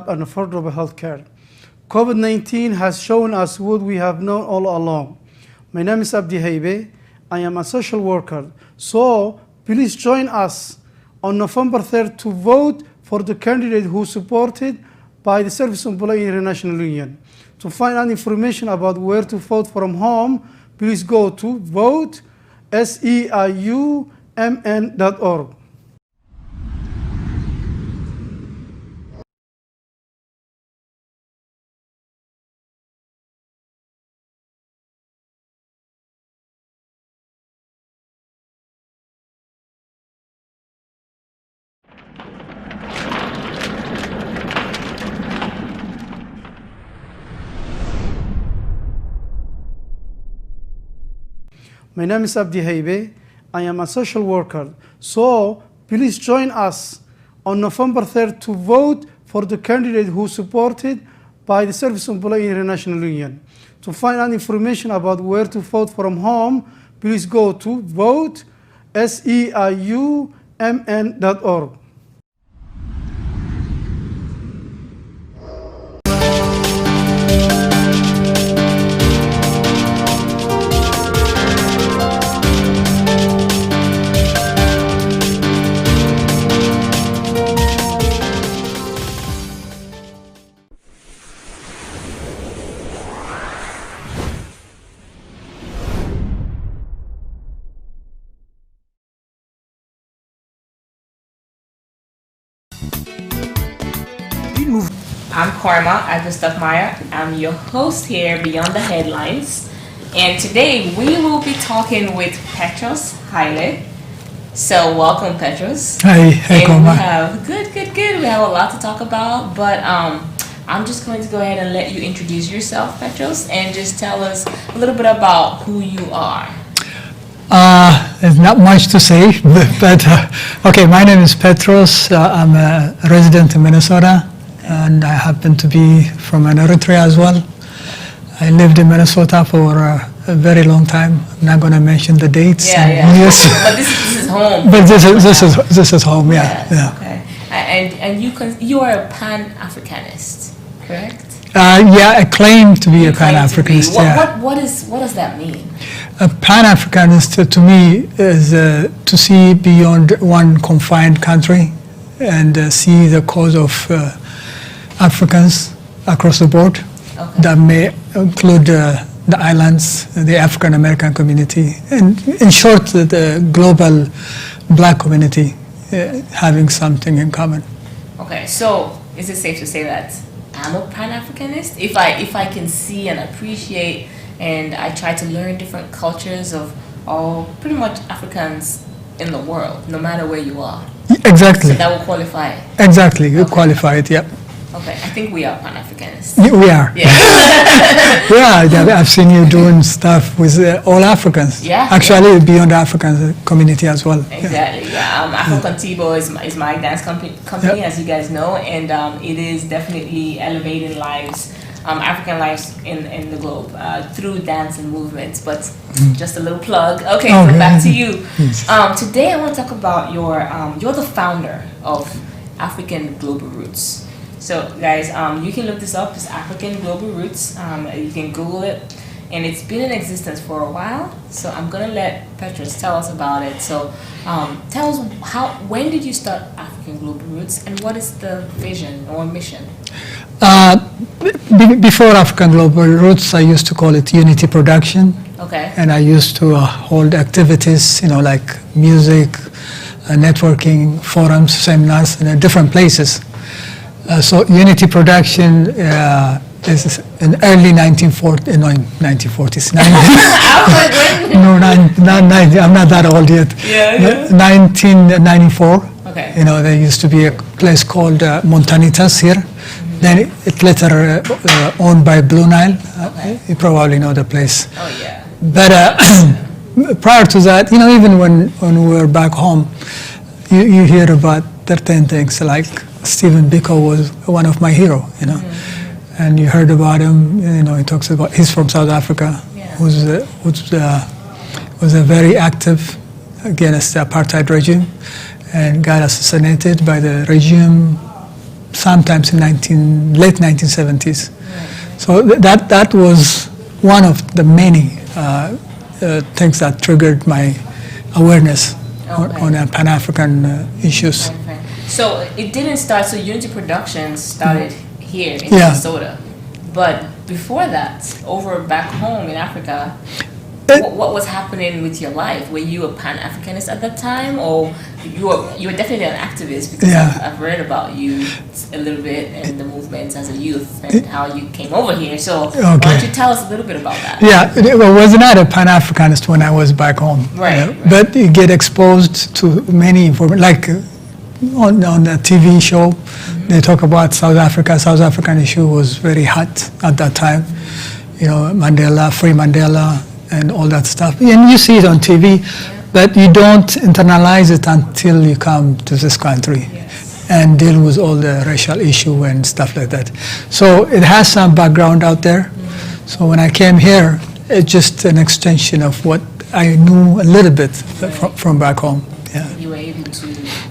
and affordable health care. COVID-19 has shown us what we have known all along. My name is Abdi Haile. I am a social worker. So please join us on November 3rd to vote for the candidate who is supported by the Service Employee International Union. To find out information about where to vote from home, please go to vote.seiumn.org. My name is Abdi Haile. I am a social worker. So please join us on November 3rd to vote for the candidate who is supported by the Service Employee International Union. To find out information about where to vote from home, please go to vote.seiumn.org. I'm Karma Agustafmeyer. I'm your host here Beyond the Headlines. And today we will be talking with Petros Haile. So welcome, Petros. Hi, Karma. We have, good. We have a lot to talk about, but I'm just going to go ahead and let you introduce yourself, Petros, and just tell us a little bit about who you are. There's not much to say, but okay, my name is Petros. I'm a resident in Minnesota, and I happen to be from Eritrea as well. I lived in Minnesota for a very long time. I'm not going to mention the dates. Yeah. Yes. But this is home. But this is home. Yeah. Okay. And you are a Pan-Africanist, correct? I claim to be a Pan-Africanist. What does that mean? A Pan-Africanist to me is to see beyond one confined country and see the cause of Africans across the board. Okay. That may include the islands, the African American community, and in short, the global black community having something in common. Okay, so is it safe to say that I'm a Pan-Africanist? If I can see and appreciate and I try to learn different cultures of all pretty much Africans in the world, no matter where you are. Exactly. So that will qualify. Exactly, you qualify it, yep. Okay, I think we are Pan-Africanists. We are. Yeah. Yeah, I've seen you doing stuff with all Africans. Yeah. Actually, beyond African community as well. Exactly. Yeah. Afrocontigbo is my dance company, Yep. as you guys know, and it is definitely elevating lives, African lives in the globe through dance and movements. But just a little plug. Okay, so back to you. Today I want to talk about you're the founder of African Global Roots. So guys, you can look this up. It's African Global Roots. You can Google it, and it's been in existence for a while. So I'm gonna let Petros tell us about it. So tell us when did you start African Global Roots, and what is the vision or mission? Before African Global Roots, I used to call it Unity Production. Okay. And I used to hold activities, like music, networking, forums, seminars in different places. So Unity Production is in early 1940s. No, not 90. I'm not that old yet. Yeah. 1994. Okay. There used to be a place called Montanitas here. Mm-hmm. Then it later owned by Blue Nile. Okay. You probably know the place. Oh yeah. But prior to that, even when we were back home, you hear about certain things like Stephen Biko was one of my heroes, Mm-hmm. and you heard about him. He talks about he's from South Africa, Yeah. was a very active against the apartheid regime, and got assassinated by the regime sometimes in late 1970s. Right. So that was one of the many things that triggered my awareness on Pan-African issues. Okay. So it didn't start, so Unity Productions started here in Minnesota. But before that, over back home in Africa, what was happening with your life? Were you a Pan-Africanist at that time, or you were definitely an activist? Because I've read about you a little bit and the movements as a youth and how you came over here. So why don't you tell us a little bit about that? Yeah, I was not a Pan-Africanist when I was back home. Right. But you get exposed to many information, like on a TV show, they talk about South Africa. South African issue was very hot at that time. You know, Mandela, Free Mandela, and all that stuff. And you see it on TV, but you don't internalize it until you come to this country and deal with all the racial issue and stuff like that. So it has some background out there. So when I came here, it's just an extension of what I knew a little bit from back home. Yeah. You were able to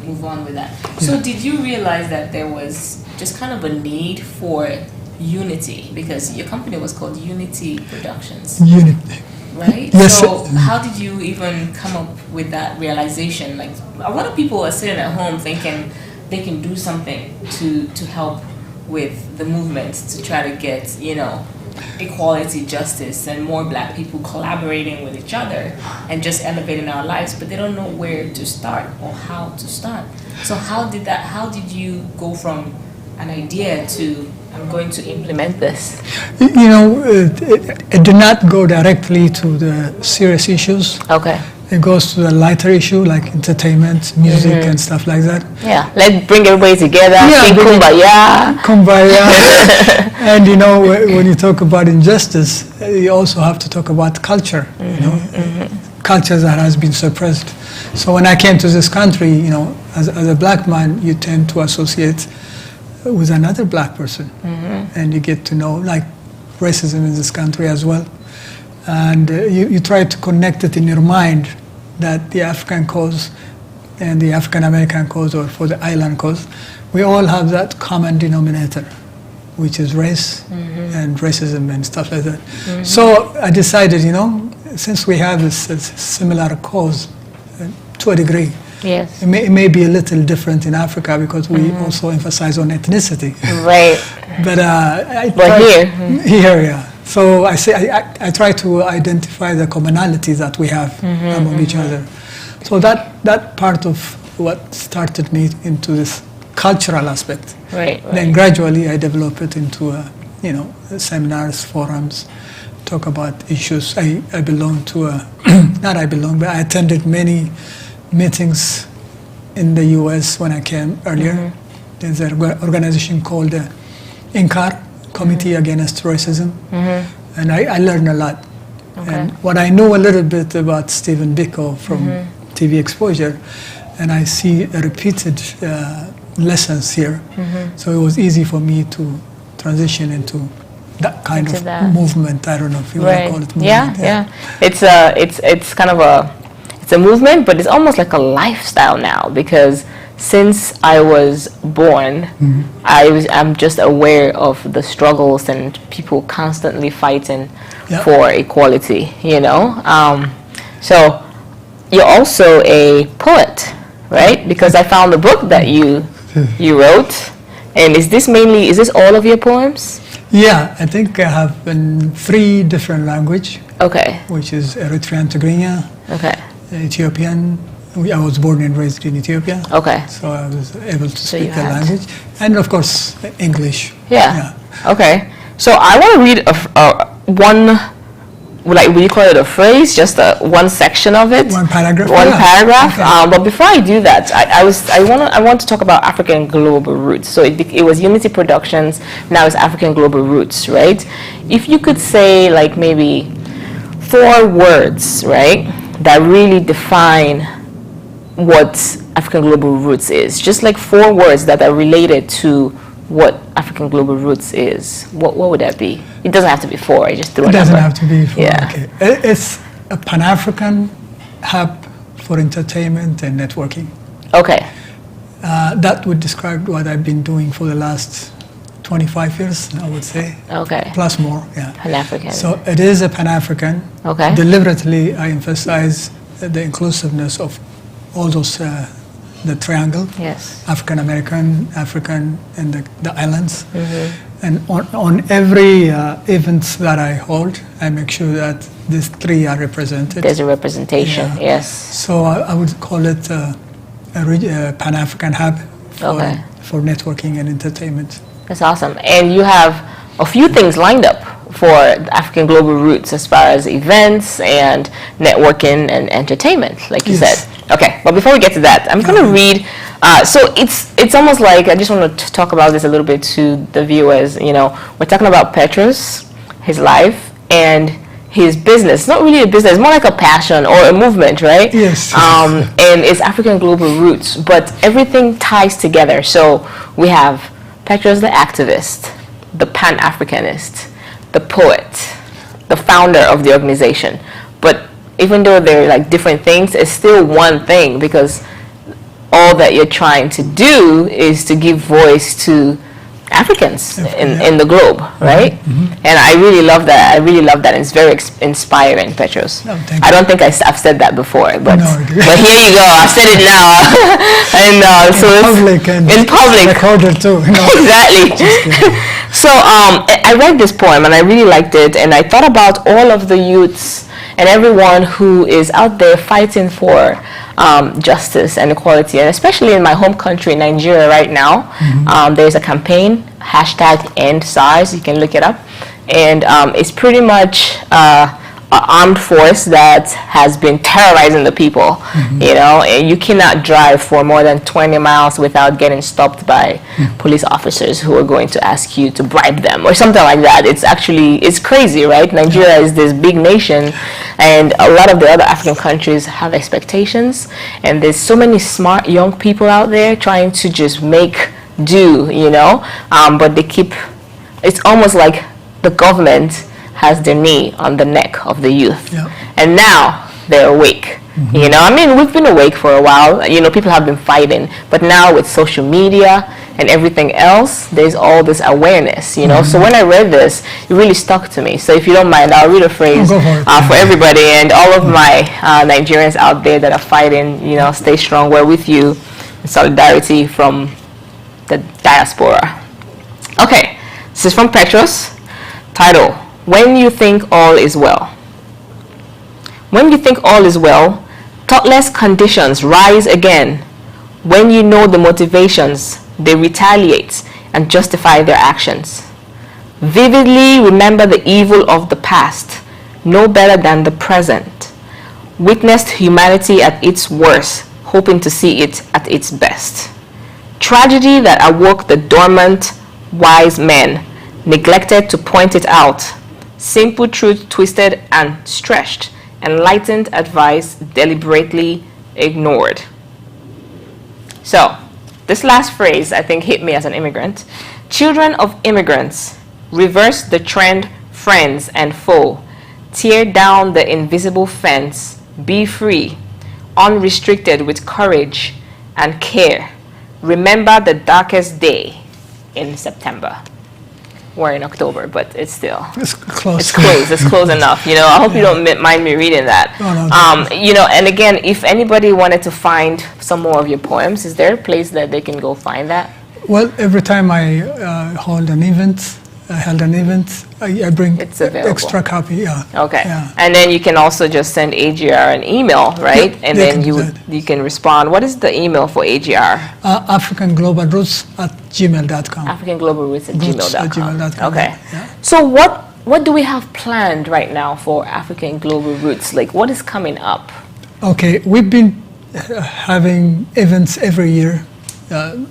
move on with that. So did you realize that there was just kind of a need for unity? Because your company was called Unity Productions. Unity. Right? Yes. So how did you even come up with that realization? Like, a lot of people are sitting at home thinking they can do something to help with the movement to try to get, you know, equality, justice, and more black people collaborating with each other and just elevating our lives, but they don't know where to start or how to start. So how did you go from an idea to I'm going to implement this? You know, it did not go directly to the serious issues. Okay. It goes to the lighter issue like entertainment, music, and stuff like that. Yeah, let's bring everybody together, sing kumbaya. Kumbaya. And you know, when you talk about injustice, you also have to talk about culture, you know, culture that has been suppressed. So when I came to this country, you know, as a black man, you tend to associate with another black person, and you get to know like racism in this country as well, and you try to connect it in your mind that the African cause and the African American cause, or for the island cause, we all have that common denominator, which is race and racism and stuff like that. So I decided, you know, since we have this similar cause to a degree, yes, it may be a little different in Africa because we also emphasize on ethnicity. Right. But here, yeah. So I try to identify the commonalities that we have among each other. So that part of what started me into this cultural aspect. Right. Then gradually I develop it into you know, seminars, forums, talk about issues. I belong to not I belong, but I attended many meetings in the U.S. when I came earlier. There's an organization called INCAR, Committee Against Racism, and I learned a lot. Okay. And what I know a little bit about Stephen Biko from TV exposure, and I see repeated lessons here. So it was easy for me to transition into that kind of movement. I don't know if you want to call it movement. Yeah. It's kind of a movement, but it's almost like a lifestyle now, because since I was born, I'm just aware of the struggles and people constantly fighting for equality, you know. So you're also a poet, right? Because I found the book that you wrote, and is this all of your poems? Yeah, I think I have in 3 different languages. Okay. Which is Eritrean, Tigrinya, Ethiopian. I was born and raised in Ethiopia. Okay. So I was able to speak the language. And of course, English. Yeah. Okay. So I want to read one, like, will you call it a phrase? Just one section of it? One paragraph? One paragraph. Okay. But before I do that, I want to talk about African Global Roots. So it was Unity Productions, now it's African Global Roots, right? If you could say, like, maybe 4 words, right, that really define what African Global Roots is. Just like 4 words that are related to what African Global Roots is. What would that be? It doesn't have to be 4. I just threw it. It doesn't have to be 4. Yeah. Okay. It's a Pan-African hub for entertainment and networking. Okay. That would describe what I've been doing for the last 25 years, I would say. Okay. Plus more, yeah. Pan-African. So it is a Pan-African. Okay. Deliberately, I emphasize the inclusiveness of all those, the triangle. Yes. African American, African, and the islands. And on every event that I hold, I make sure that these three are represented. There's a representation, Yeah. yes. So I would call it a Pan-African hub for networking and entertainment. That's awesome. And you have a few things lined up for the African Global Roots as far as events and networking and entertainment, like you Yes. said. Okay, but before we get to that, I'm going to read. So it's almost like, I just want to talk about this a little bit to the viewers. You know, we're talking about Petros, his life, and his business. It's not really a business, it's more like a passion or a movement, right? Yes. And it's African Global Roots, but everything ties together. So we have Petros the activist, the Pan-Africanist, the poet, the founder of the organization. But even though they're like different things, it's still one thing, because all that you're trying to do is to give voice to Africans in the globe, right? And I really love that. I really love that. It's very inspiring, Petros. Oh, thank I you. don't think I've said that before, but No, but here you go. I've said it now, and so in it's public and in public. recorded too. No. Exactly. So I read this poem and I really liked it, and I thought about all of the youths and everyone who is out there fighting for justice and equality, and especially in my home country, Nigeria, right now. There's a campaign, #EndSARS, you can look it up, and it's pretty much an armed force that has been terrorizing the people. You know, and you cannot drive for more than 20 miles without getting stopped by police officers who are going to ask you to bribe them or something like that. It's crazy, right? Nigeria is this big nation, and a lot of the other African countries have expectations, and there's so many smart young people out there trying to just make do, you know, but it's almost like the government has their knee on the neck of the youth. And now they're awake. You know, I mean, we've been awake for a while. You know, people have been fighting, but now with social media and everything else, there's all this awareness, you know. So when I read this, it really stuck to me. So if you don't mind, I'll read a phrase for everybody, and all of my Nigerians out there that are fighting, you know, stay strong. We're with you in solidarity from the diaspora. Okay, this is from Petros. Title: When you think all is well. When you think all is well, thoughtless conditions rise again. When you know the motivations, they retaliate and justify their actions. Vividly remember the evil of the past, no better than the present. Witnessed humanity at its worst, hoping to see it at its best. Tragedy that awoke the dormant wise men, neglected to point it out. Simple truth twisted and stretched. Enlightened advice deliberately ignored. So, this last phrase I think hit me as an immigrant. Children of immigrants, reverse the trend, friends and foe. Tear down the invisible fence. Be free, unrestricted with courage and care. Remember the darkest day in September. We're in October, but it's still It's close. It's close. It's close enough. You know, I hope you don't mind me reading that. No, you know, and again, if anybody wanted to find some more of your poems, is there a place that they can go find that? Well, every time I held an event, I bring It's available. extra copy. Yeah. Okay. Yeah. And then you can also just send AGR an email, right? Yeah, and they then can do that. you can respond. What is the email for AGR? AfricanGlobalRoots@gmail.com. AfricanGlobalRoots@gmail.com. Okay. Yeah. So what do we have planned right now for African Global Roots? Like, what is coming up? Okay, we've been having events every year,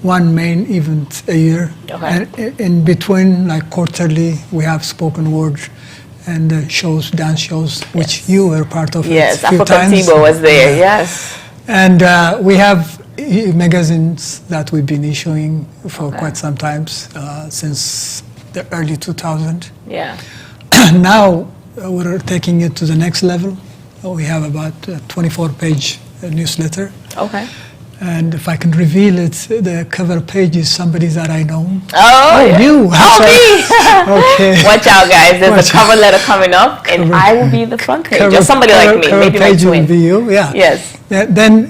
one main event a year. Okay. And in between, like quarterly, we have spoken word and shows, dance shows, which you were part of. Yes, a few times. Afrocontigbo was there, yes. And we have magazines that we've been issuing for quite some time, since the early 2000s. Yeah. Now we're taking it to the next level. We have about a 24-page newsletter. Okay. And if I can reveal it, the cover page is somebody that I know. Oh, yeah. You. Oh, me. Okay. Watch out, guys. There's Watch a cover letter coming up, and I will be the front page. Or somebody like me, cover maybe my page will twin. be you, yeah. Yes. Then,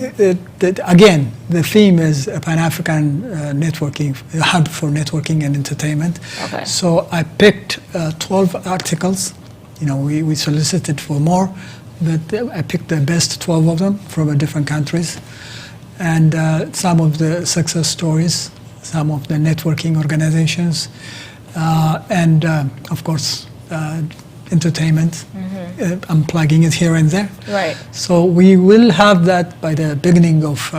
again, the theme is a Pan-African networking, a hub for networking and entertainment. Okay. So I picked 12 articles. You know, we solicited for more, but I picked the best 12 of them from different countries. And some of the success stories, some of the networking organizations, and of course, entertainment. I'm plugging it here and there. Right. So we will have that by the beginning of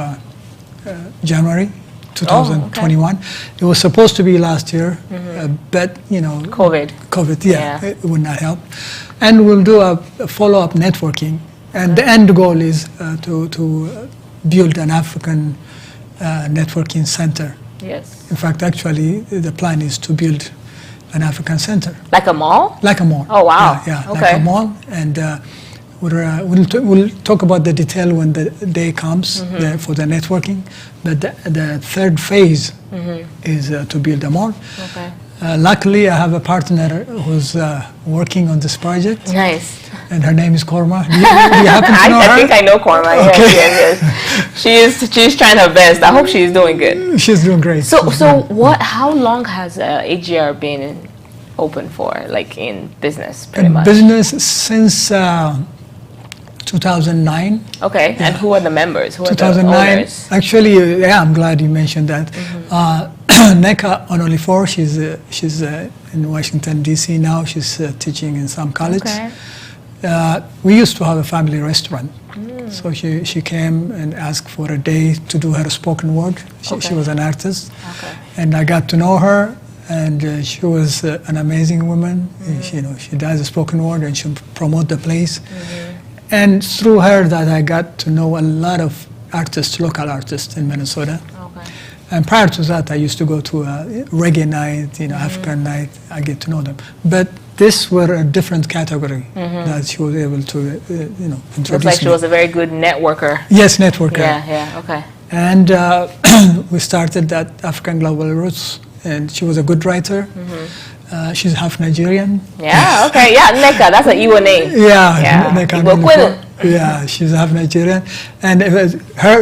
January 2021. It was supposed to be last year, but you know, COVID, yeah, it would not help. And we'll do a follow-up networking, and the end goal is to build an African networking center. Yes. In fact, actually, the plan is to build an African center. Like a mall? Like a mall. Oh, wow. Yeah, okay. Like a mall. And we'll talk about the detail when the day comes for the networking. But the third phase is to build a mall. Okay. Luckily, I have a partner who's working on this project. Nice. And her name is Korma. Do you happen to know her? I think I know Korma. Okay. Yes. She's trying her best. I hope she's doing good. She's doing great. So what? How long has AGR been open for, like in business, pretty much? Business since 2009. Okay. Yeah. And who are the members? Who are 2009. the owners? Actually, yeah, I'm glad you mentioned that. Neka Onolifor, she's in Washington D.C. now. She's teaching in some college. Okay. We used to have a family restaurant, so she came and asked for a day to do her spoken word. She was an artist, and I got to know her, and she was an amazing woman. She does the spoken word and she promote the place, and through her that I got to know a lot of artists, local artists in Minnesota. And prior to that, I used to go to a reggae night, African night. I get to know them. But this were a different category that she was able to, introduce. Looks like she was a very good networker. Yes, networker. Yeah, okay. And we started that African Global Roots, and she was a good writer. She's half Nigerian. Yeah, okay. Yeah, Neka, that's an Iwo name. Yeah. Neka. Yeah, she's half Nigerian, and it was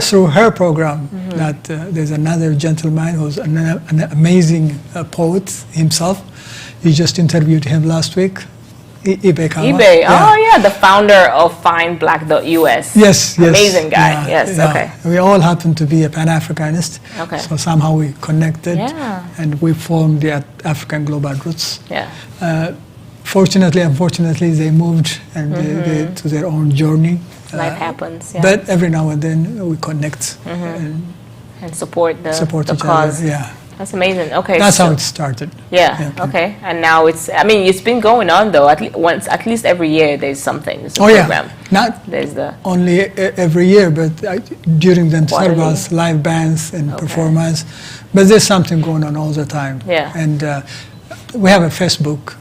through her program that there's another gentleman who's an amazing poet himself. You just interviewed him last week, Ibe Kama. Ibe, oh yeah, the founder of FindBlack.us. Yes. Amazing guy. Yes. Okay. We all happen to be a Pan-Africanist. Okay. So somehow we connected, and we formed the African Global Roots. Yeah. Fortunately, unfortunately, they moved and they to their own journey. Life happens. Yeah. But every now and then we connect and support the each cause. other. Yeah. That's amazing. Okay. That's how it started. Yeah. Okay. And now it's been going on though. At least every year there's something. There's a program. Yeah. Not there's the only every year, but during the intervals, live bands and performance. But there's something going on all the time. Yeah. And we have a Facebook.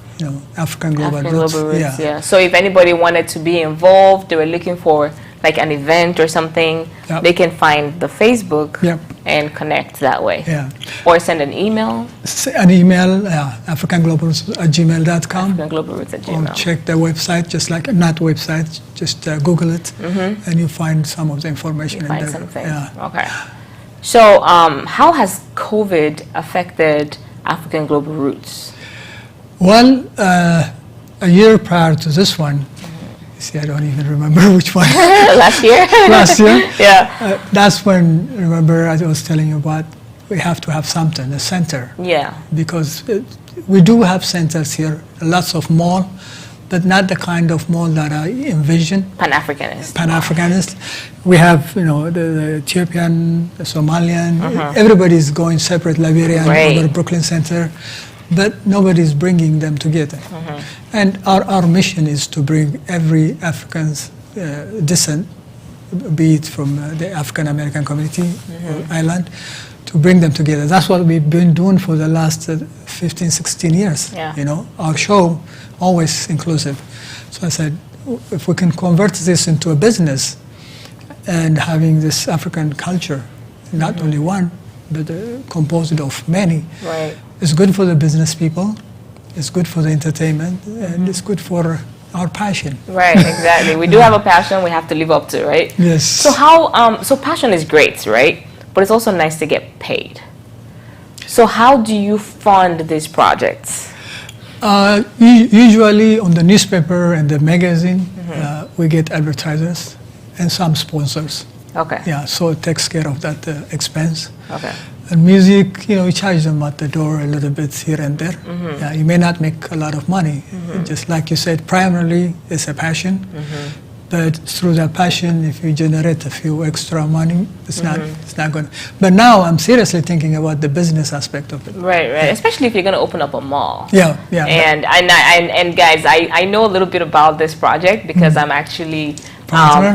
African Global Roots. Yeah. So if anybody wanted to be involved, they were looking for like an event or something, they can find the Facebook and connect that way. Yeah. Or send an email. AfricanGlobalRoots@gmail.com. AfricanGlobalRoots@gmail. Or check the website, not website, just Google it, and you find some of the information. You find something. Yeah. Okay. So how has COVID affected African Global Roots? Well, a year prior to this one, see, I don't even remember which one. Last year? Last year? Yeah. That's when, remember, I was telling you about we have to have something, a center. Yeah. Because we do have centers here, lots of mall, but not the kind of mall that I envision. Pan-Africanist. We have, the Ethiopian, the Somalian, everybody's going separate, Liberian, over Brooklyn Center. But nobody's bringing them together. And our mission is to bring every African's descent, be it from the African American community island, to bring them together. That's what we've been doing for the last 15, 16 years. Yeah. Our show, always inclusive. So I said, if we can convert this into a business and having this African culture not only one, but composed of many. Right. It's good for the business people, it's good for the entertainment, and it's good for our passion. Right, exactly. We do have a passion we have to live up to, right? Yes. So how, so passion is great, right? But it's also nice to get paid. So how do you fund these projects? Usually on the newspaper and the magazine, we get advertisers and some sponsors. Okay. Yeah, so it takes care of that expense. Okay. And music, we charge them at the door a little bit here and there. Yeah, you may not make a lot of money. Just like you said, primarily it's a passion. But through that passion, if you generate a few extra money, it's not going. But now I'm seriously thinking about the business aspect of it. Right, right. Especially if you're going to open up a mall. Yeah, yeah. And guys, I know a little bit about this project because I'm actually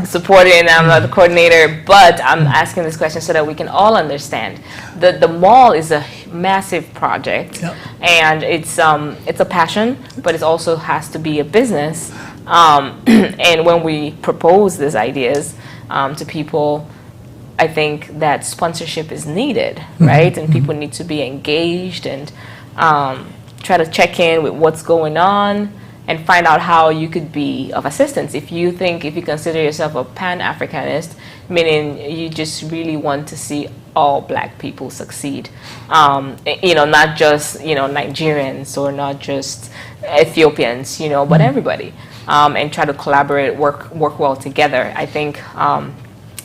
supporting. I'm the coordinator, but I'm asking this question so that we can all understand. The mall is a massive project, and it's a passion, but it also has to be a business. And when we propose these ideas to people, I think that sponsorship is needed, right? And people need to be engaged and try to check in with what's going on and find out how you could be of assistance. If you consider yourself a Pan-Africanist, meaning you just really want to see all black people succeed, not just, Nigerians or not just Ethiopians, but everybody. And try to collaborate, work well together. I think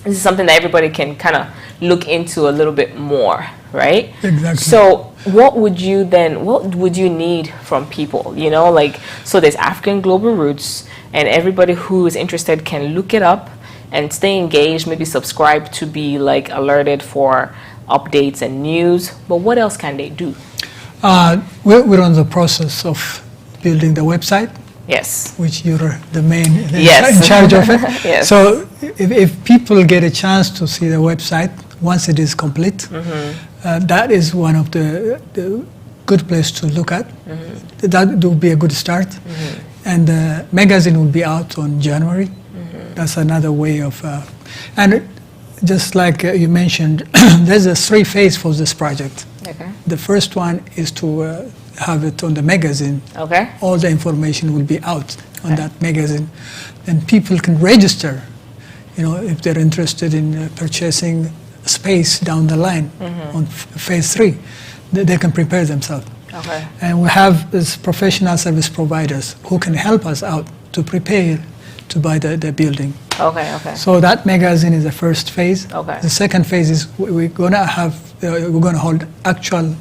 this is something that everybody can kind of look into a little bit more, right? Exactly. So what would you need from people? So there's African Global Roots, and everybody who is interested can look it up and stay engaged, maybe subscribe to be alerted for updates and news. But what else can they do? We're on the process of building the website. Yes. Which you're the main yes. in charge of it. Yes. So if people get a chance to see the website, once it is complete, that is one of the good place to look at. That would be a good start. And the magazine will be out on January. That's another way of, and just like you mentioned, there's a 3 phases for this project. Okay. The first one is to have it on the magazine. Okay. All the information will be out on that magazine, and people can register. If they're interested in purchasing space down the line on phase 3, they can prepare themselves. Okay. And we have these professional service providers who can help us out to prepare to buy the building. Okay. Okay. So that magazine is the first phase. Okay. The second phase is we're gonna hold actual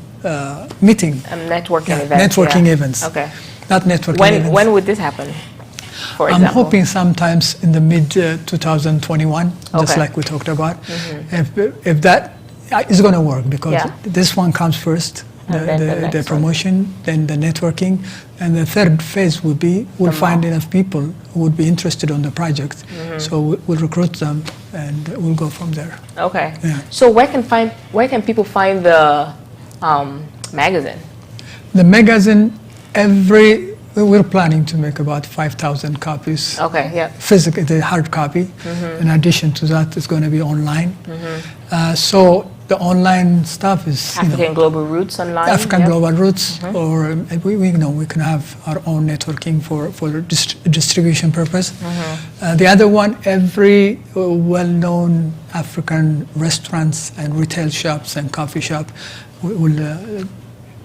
meeting. Networking events. Networking events. Okay. Not networking events. When would this happen, for I'm example? hoping sometimes in the mid 2021, just like we talked about. If that is going to work, because this one comes first, the promotion, then the networking, and the third phase would be we'll find enough people who would be interested on the project. So we'll recruit them and we'll go from there. Okay. Yeah. So where can people find the magazine? The magazine, we're planning to make about 5,000 copies. Okay, yeah. Physical, the hard copy. In addition to that, it's going to be online. So the online stuff is African Global Roots online. African Global Roots, or we can have our own networking for distribution purpose. The other one, every well-known African restaurants and retail shops and coffee shop will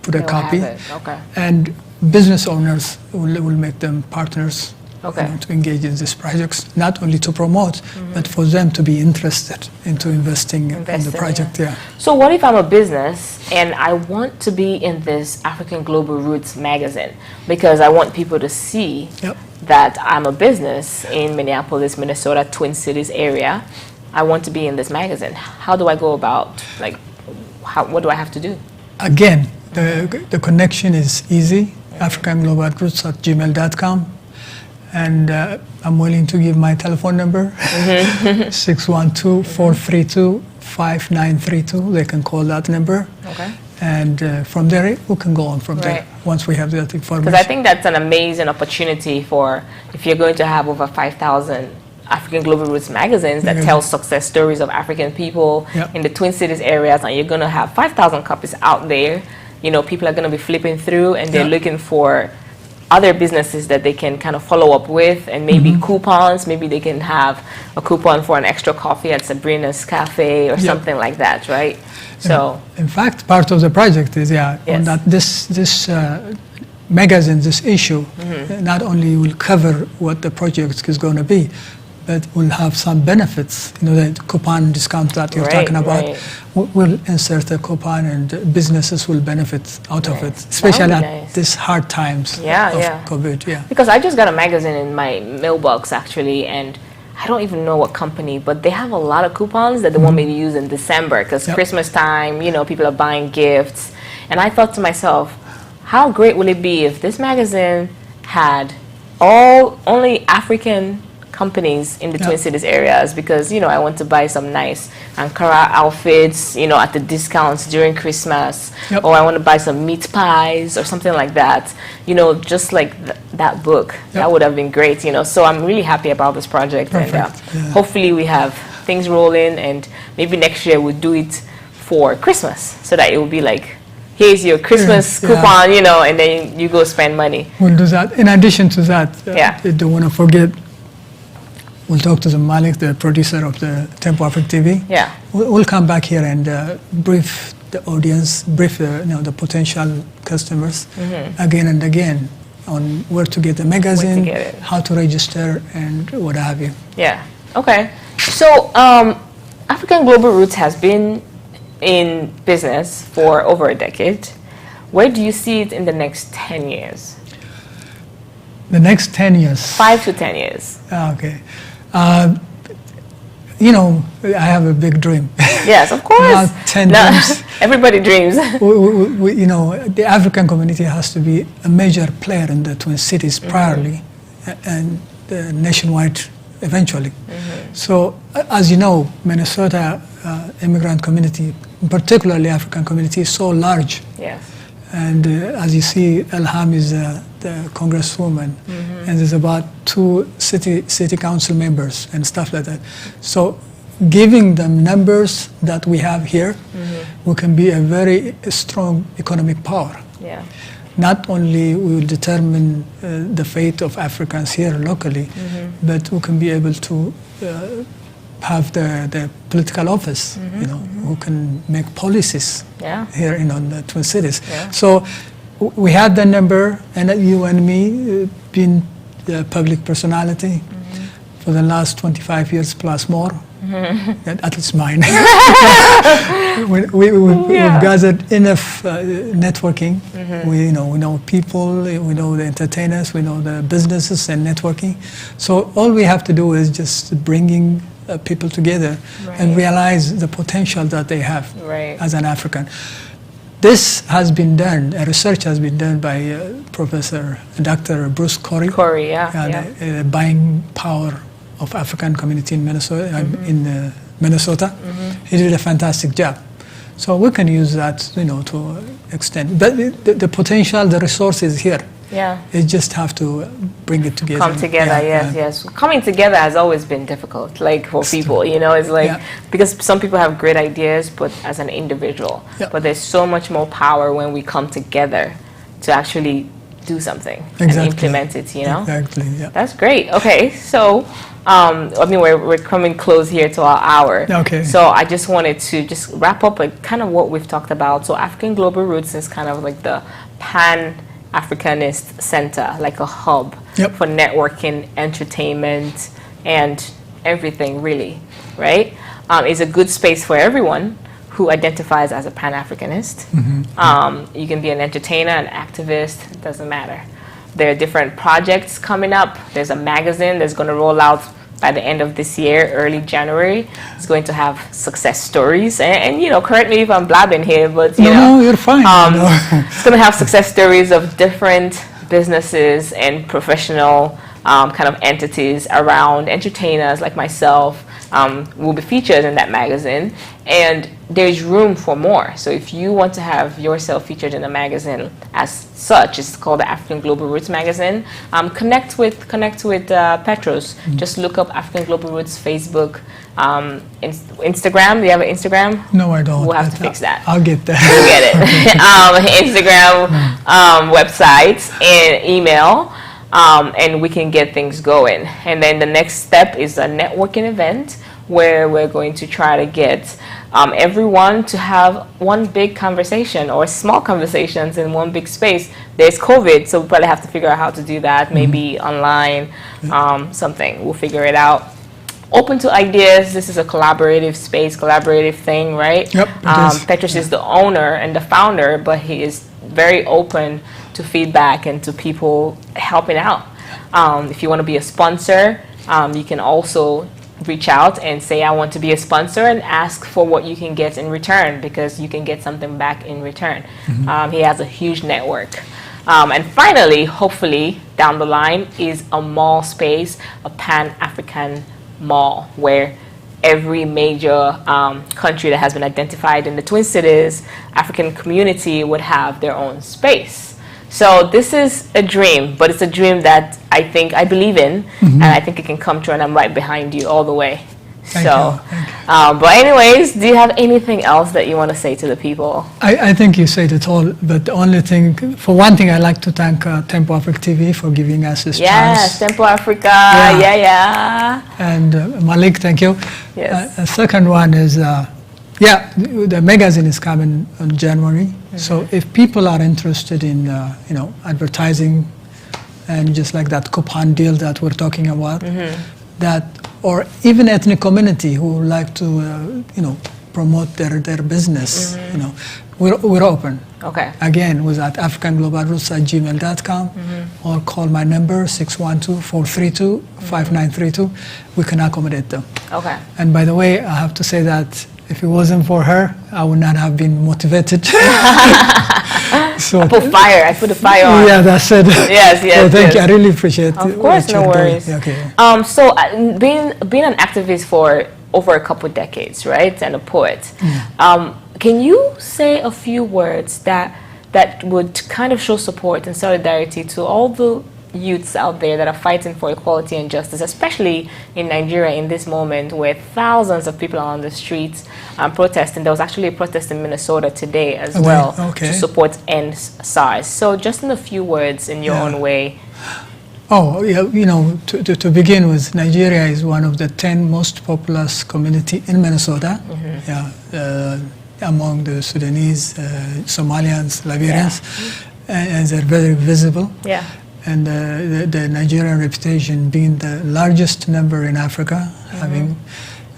put a copy. Okay. And business owners will make them partners to engage in these projects, not only to promote, but for them to be interested into investing in the project. Yeah. So what if I'm a business and I want to be in this African Global Roots magazine because I want people to see that I'm a business in Minneapolis, Minnesota, Twin Cities area. I want to be in this magazine. How do I go about, what do I have to do? Again, the connection is easy. AfricanGlobalRoots@gmail.com, and I'm willing to give my telephone number, 612-432-5932. They can call that number. Okay. And from there, we can go on from there once we have that information. Because I think that's an amazing opportunity for, if you're going to have over 5,000 African Global Roots magazines that tell success stories of African people in the Twin Cities areas, and you're going to have 5,000 copies out there. You know, people are going to be flipping through, and they're looking for other businesses that they can kind of follow up with, and maybe coupons. Maybe they can have a coupon for an extra coffee at Sabrina's Cafe or something like that, right? So, in fact, part of the project is on that this magazine, this issue, not only will cover what the project is going to be, but will have some benefits. You know, the coupon discount that you're talking about, we'll insert a coupon, and businesses will benefit out of it, especially at these hard times of COVID. Yeah. Because I just got a magazine in my mailbox actually, and I don't even know what company, but they have a lot of coupons that they want me to use in December, because Christmas time, you know, people are buying gifts. And I thought to myself, how great would it be if this magazine had only African companies in the Twin Cities areas, because, you know, I want to buy some nice Ankara outfits, you know, at the discounts during Christmas, or I want to buy some meat pies or something like that, you know, just like that book. That would have been great, you know. So I'm really happy about this project. Perfect. And hopefully we have things rolling, and maybe next year we'll do it for Christmas, so that it will be like, here's your Christmas coupon, you know, and then you go spend money. We'll do that. In addition to that, I don't want to forget, we'll talk to the Malik, the producer of the Tempo Africa TV. Yeah. We'll come back here and brief the audience, brief the potential customers again and again on where to get the magazine, how to register, and what have you. Yeah. Okay. So African Global Roots has been in business for over a decade. Where do you see it in the next 10 years? The next 10 years? 5 to 10 years. Okay. You know, I have a big dream. Yes, of course. About 10 dreams. Everybody dreams. You know, the African community has to be a major player in the Twin Cities priorly, and nationwide eventually. So, as you know, Minnesota immigrant community, particularly African community, is so large. Yes. And as you see, Elham is the congresswoman, and there's about 2 city council members and stuff like that. So giving them numbers that we have here, we can be a very strong economic power. Yeah. Not only we will determine the fate of Africans here locally, but we can be able to have the political office, you know, who can make policies here in the Twin Cities. So we had the number, and you and me being the public personality for the last 25 years plus more. At least mine. We've gathered enough networking. We know people, we know the entertainers, we know the businesses and networking. So all we have to do is just bringing people together and realize the potential that they have as an African. This has been done, research has been done by Professor Dr. Bruce Corey. The buying power of African community in Minnesota. He did a fantastic job. So we can use that, you know, to extend. But the potential, the resource is here. Yeah. You just have to bring it together. Come together, yes. Coming together has always been difficult, like for people, you know, it's like, because some people have great ideas, but as an individual. But there's so much more power when we come together to actually do something and implement it, you know? Exactly, That's great. Okay, so, I mean, we're coming close here to our hour. Okay. So I just wanted to just wrap up like kind of what we've talked about. So African Global Roots is kind of like the Pan-Africanist center, like a hub for networking, entertainment, and everything really, right? It's a good space for everyone who identifies as a Pan-Africanist. You can be an entertainer, an activist, it doesn't matter. There are different projects coming up. There's a magazine that's going to roll out by the end of this year, early January. It's going to have success stories. And you know, correct me if I'm blabbing here, but you know. No, you're fine. It's going to have success stories of different businesses and professional kind of entities around entertainers like myself will be featured in that magazine, and there's room for more. So if you want to have yourself featured in a magazine as such, it's called the African Global Roots magazine. Connect with Petros. Just look up African Global Roots Facebook, Instagram. Do you have an Instagram? No, I don't. We'll have to fix that. I'll get that. We'll get it. Instagram, website, and email. And we can get things going. And then the next step is a networking event where we're going to try to get everyone to have one big conversation or small conversations in one big space. There's COVID, so we probably have to figure out how to do that, maybe online, something. We'll figure it out. Open to ideas. This is a collaborative space, collaborative thing, right? Yep, Petros is the owner and the founder, but he is very open to feedback and to people helping out. If you want to be a sponsor, you can also reach out and say, I want to be a sponsor, and ask for what you can get in return, because you can get something back in return. He has a huge network. And finally, hopefully, down the line, is a mall space, a Pan-African mall, where every major country that has been identified in the Twin Cities, African community would have their own space. So this is a dream, but it's a dream that I believe in, and I think it can come true, and I'm right behind you all the way. Thank you. But anyways, do you have anything else that you want to say to the people? I think you said it all, but the only thing, for one thing, I'd like to thank Tempo Africa TV for giving us this chance. Yes, Tempo Africa, yeah. And Malik, thank you. Yes. The second one is, the magazine is coming in January. So if people are interested in, advertising, and just like that coupon deal that we're talking about, that, or even ethnic community who would like to, promote their business, we're open. Okay. Again, was at africanglobalroots@gmail.com, or call my number 612-432-5932. We can accommodate them. Okay. And by the way, I have to say that if it wasn't for her, I would not have been motivated. So I put the fire on. Yeah, that's it. Yes. So thank you. I really appreciate it. Of course, no worries. Okay. So being an activist for over a couple decades, right, and a poet, can you say a few words that would kind of show support and solidarity to all the youths out there that are fighting for equality and justice, especially in Nigeria in this moment where thousands of people are on the streets protesting? There was actually a protest in Minnesota today as well to support End SARS. So just in a few words, in your own way. Oh, yeah, to begin with, Nigeria is one of the 10 most populous community in Minnesota. Among the Sudanese, Somalians, Liberians, and they're very visible. Yeah. And the Nigerian reputation being the largest number in Africa, having,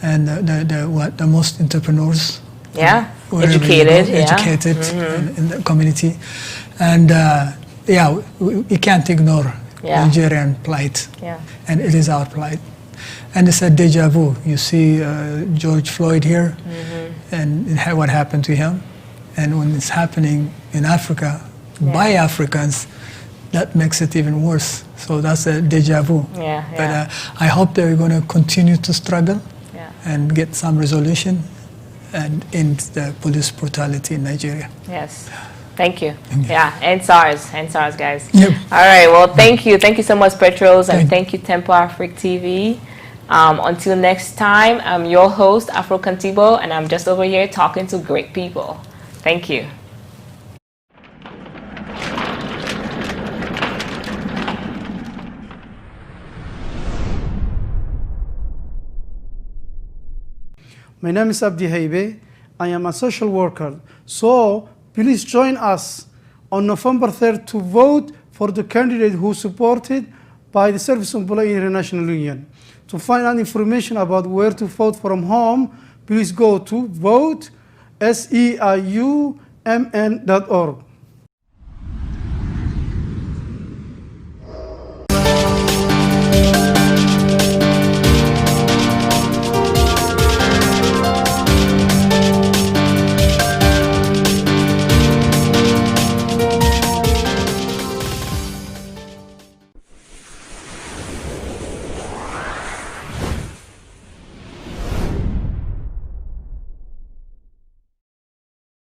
and the most entrepreneurs. Yeah, educated in the community, and we can't ignore Nigerian plight, and it is our plight. And it's a deja vu. You see George Floyd here, and what happened to him, and when it's happening in Africa by Africans, that makes it even worse. So that's a deja vu. But I hope they're going to continue to struggle and get some resolution and end the police brutality in Nigeria. Yes. Thank you. End SARS, guys. Yep. All right. Well, thank you so much, Petros, and thank you, Tempo Africa TV. Until next time, I'm your host, Afrocontigbo, and I'm just over here talking to great people. Thank you. My name is Abdi Haile. I am a social worker. So please join us on November 3rd to vote for the candidate who is supported by the Service Employee International Union. To find out information about where to vote from home, please go to vote.seiumn.org.